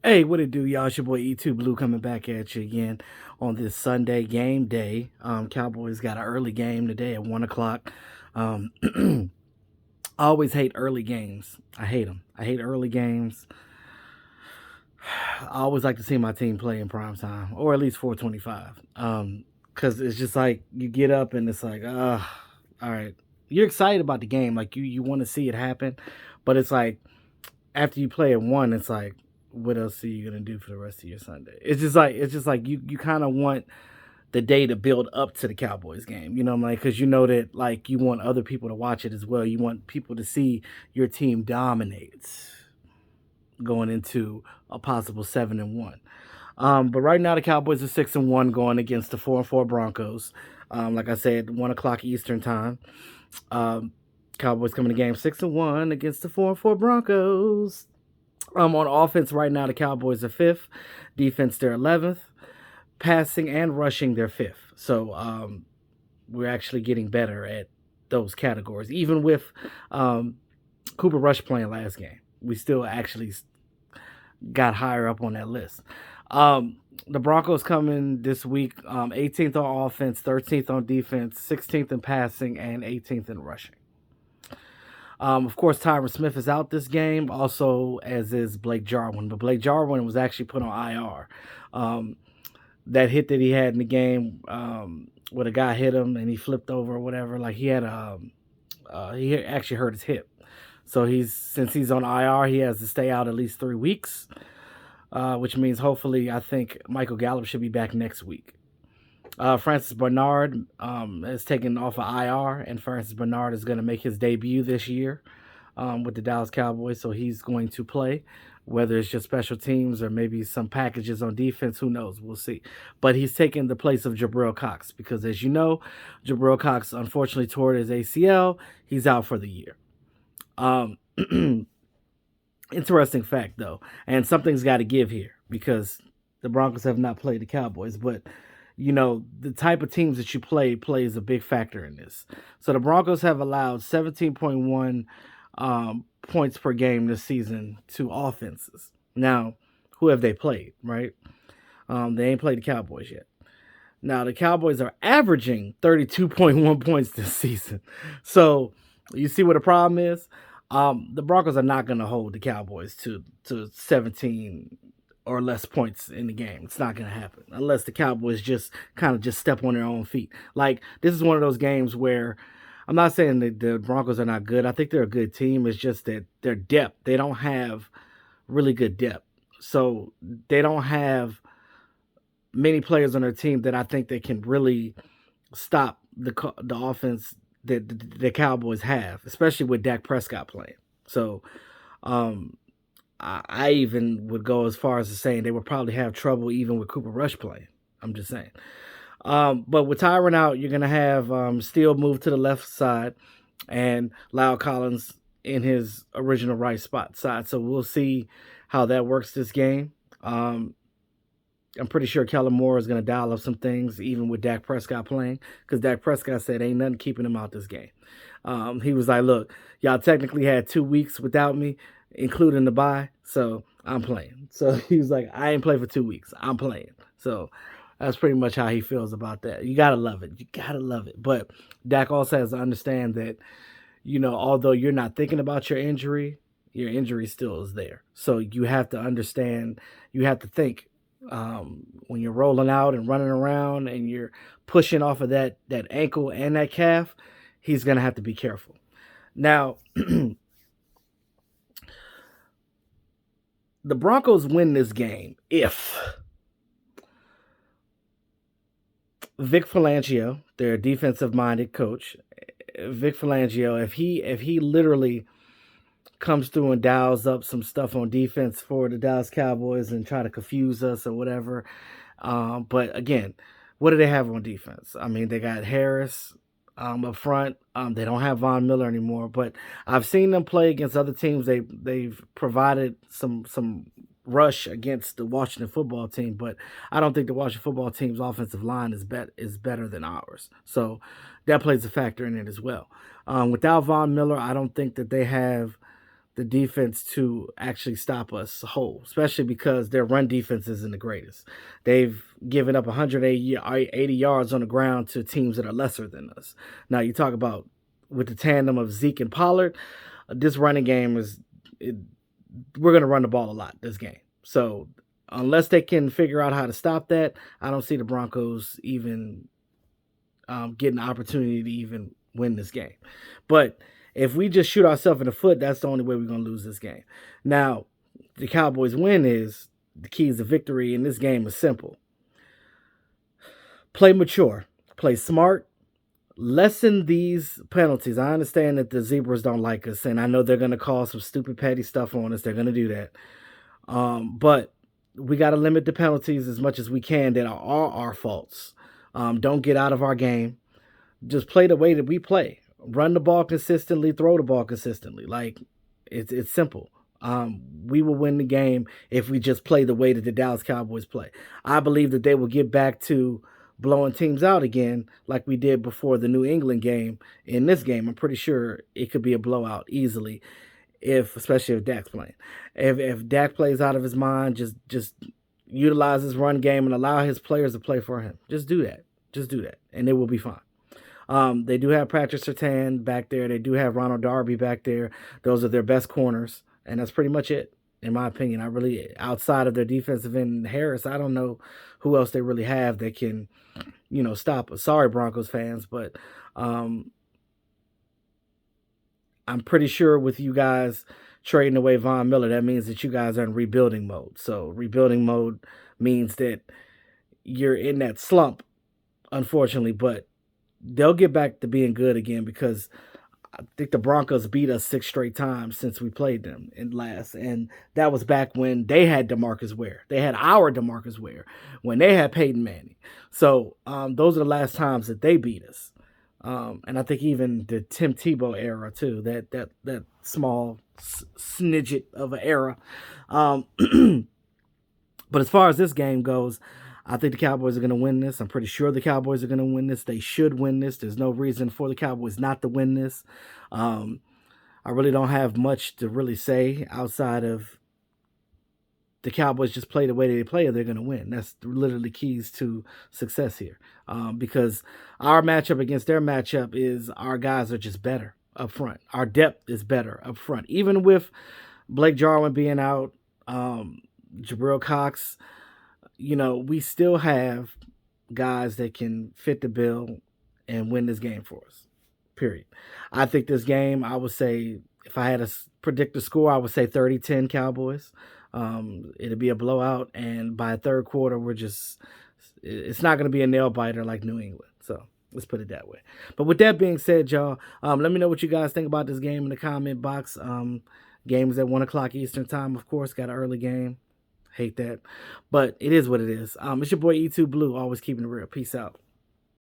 Hey, what it do, y'all? It's your boy E2 Blue coming back at you again on this Sunday game day. Cowboys got an early game today at 1 o'clock. I always hate early games. I hate them. I hate early games. I always like to see my team play in prime time, or at least 4:25. Because it's just like you get up and it's like, all right. You're excited about the game, like you want to see it happen, but it's like after you play at one, it's like, what else are you gonna do for the rest of your Sunday? It's just like you kind of want the day to build up to the Cowboys game. You know, like because you know that like you want other people to watch it as well. You want people to see your team dominate going into a possible 7-1. But right now the Cowboys are 6-1 going against the 4-4 Broncos. Like I said, 1 o'clock Eastern time. Um, Cowboys coming to game 6-1 against the 4-4 Broncos. On offense right now, the Cowboys are fifth. Defense, they're 11th. Passing and rushing, they're fifth. So we're actually getting better at those categories. Even with Cooper Rush playing last game, we still actually got higher up on that list. The Broncos coming this week, 18th on offense, 13th on defense, 16th in passing, and 18th in rushing. Of course, Tyron Smith is out this game, also as is Blake Jarwin. But Blake Jarwin was actually put on IR. That hit that he had in the game, where a guy hit him and he flipped over or whatever, like he actually hurt his hip. So since he's on IR, he has to stay out at least 3 weeks, which means hopefully I think Michael Gallup should be back next week. Francis Bernard is taken off of IR, and Francis Bernard is going to make his debut this year with the Dallas Cowboys. So he's going to play, whether it's just special teams or maybe some packages on defense. Who knows? We'll see. But he's taking the place of Jabril Cox because, as you know, Jabril Cox unfortunately tore his ACL. He's out for the year. Um, Interesting fact, though, and something's got to give here because the Broncos have not played the Cowboys, but the type of teams that you play plays a big factor in this. So the Broncos have allowed 17.1 points per game this season to offenses. Now, who have they played, right? They ain't played the Cowboys yet. Now, the Cowboys are averaging 32.1 points this season. So you see what the problem is? The Broncos are not going to hold the Cowboys to 17 or less points in the game. It's not going to happen unless the Cowboys just kind of just step on their own feet. Like this is one of those games where I'm not saying that the Broncos are not good. I think they're a good team. It's just that their depth, they don't have really good depth. So they don't have many players on their team that I think they can really stop the offense that the Cowboys have, especially with Dak Prescott playing. So um, I even would go as far as to saying they would probably have trouble even with Cooper Rush playing. I'm just saying. But with Tyron out, you're gonna have Steele move to the left side and Lyle Collins in his original right spot side. So we'll see how that works this game. I'm pretty sure Kellen Moore is going to dial up some things, even with Dak Prescott playing, because Dak Prescott said ain't nothing keeping him out this game. He was like, "Look, y'all technically had 2 weeks without me, including the bye, so I'm playing." So he was like, "I ain't played for 2 weeks. I'm playing." So that's pretty much how he feels about that. You gotta love it. You gotta love it. But Dak also has to understand that, although you're not thinking about your injury still is there. So you have to understand. You have to think when you're rolling out and running around and you're pushing off of that ankle and that calf, he's gonna have to be careful. Now, the Broncos win this game if Vic Fangio, their defensive minded coach, Vic Fangio, if he literally comes through and dials up some stuff on defense for the Dallas Cowboys and try to confuse us or whatever. But again, what do they have on defense? I mean, they got Harris up front. They don't have Von Miller anymore, but I've seen them play against other teams. They've provided some rush against the Washington football team, but I don't think the Washington football team's offensive line is better than ours. So that plays a factor in it as well. Without Von Miller, I don't think that they have the defense to actually stop us whole, especially because their run defense isn't the greatest. They've given up 180 yards on the ground to teams that are lesser than us. Now, you talk about with the tandem of Zeke and Pollard, this running game we're going to run the ball a lot this game. So, unless they can figure out how to stop that, I don't see the Broncos even getting the opportunity to even win this game. But if we just shoot ourselves in the foot, that's the only way we're going to lose this game. Now, the Cowboys win is the keys to victory in this game is simple. Play mature, play smart, lessen these penalties. I understand that the Zebras don't like us, and I know they're going to call some stupid petty stuff on us. They're going to do that. But we got to limit the penalties as much as we can that are our faults. Don't get out of our game. Just play the way that we play. Run the ball consistently, throw the ball consistently. Like, it's simple. We will win the game if we just play the way that the Dallas Cowboys play. I believe that they will get back to blowing teams out again like we did before the New England game. In this game, I'm pretty sure it could be a blowout easily, especially if Dak's playing. If Dak plays out of his mind, just utilize his run game and allow his players to play for him. Just do that. And it will be fine. They do have Patrick Surtain back there. They do have Ronald Darby back there. Those are their best corners, and that's pretty much it, in my opinion. Outside of their defensive end, Harris, I don't know who else they really have that can, stop us. Sorry, Broncos fans, but I'm pretty sure with you guys trading away Von Miller, that means that you guys are in rebuilding mode. So rebuilding mode means that you're in that slump, unfortunately, but they'll get back to being good again because I think the Broncos beat us 6 straight times since we played them in last. And that was back when they had DeMarcus Ware. They had our DeMarcus Ware when they had Peyton Manning. So those are the last times that they beat us. And I think even the Tim Tebow era too, that small snidget of an era. But as far as this game goes, I think the Cowboys are going to win this. I'm pretty sure the Cowboys are going to win this. They should win this. There's no reason for the Cowboys not to win this. I really don't have much to really say outside of the Cowboys just play the way they play, or they're going to win. That's literally keys to success here. Because our matchup against their matchup is our guys are just better up front. Our depth is better up front. Even with Blake Jarwin being out, Jabril Cox, we still have guys that can fit the bill and win this game for us, period. I think this game, I would say, if I had to predict the score, I would say 30-10 Cowboys. It'll be a blowout, and by third quarter, it's not going to be a nail-biter like New England. So let's put it that way. But with that being said, y'all, let me know what you guys think about this game in the comment box. Game is at 1 o'clock Eastern time, of course. Got an early game. Hate that. But it is what it is. It's your boy E2 Blue, always keeping it real. Peace out.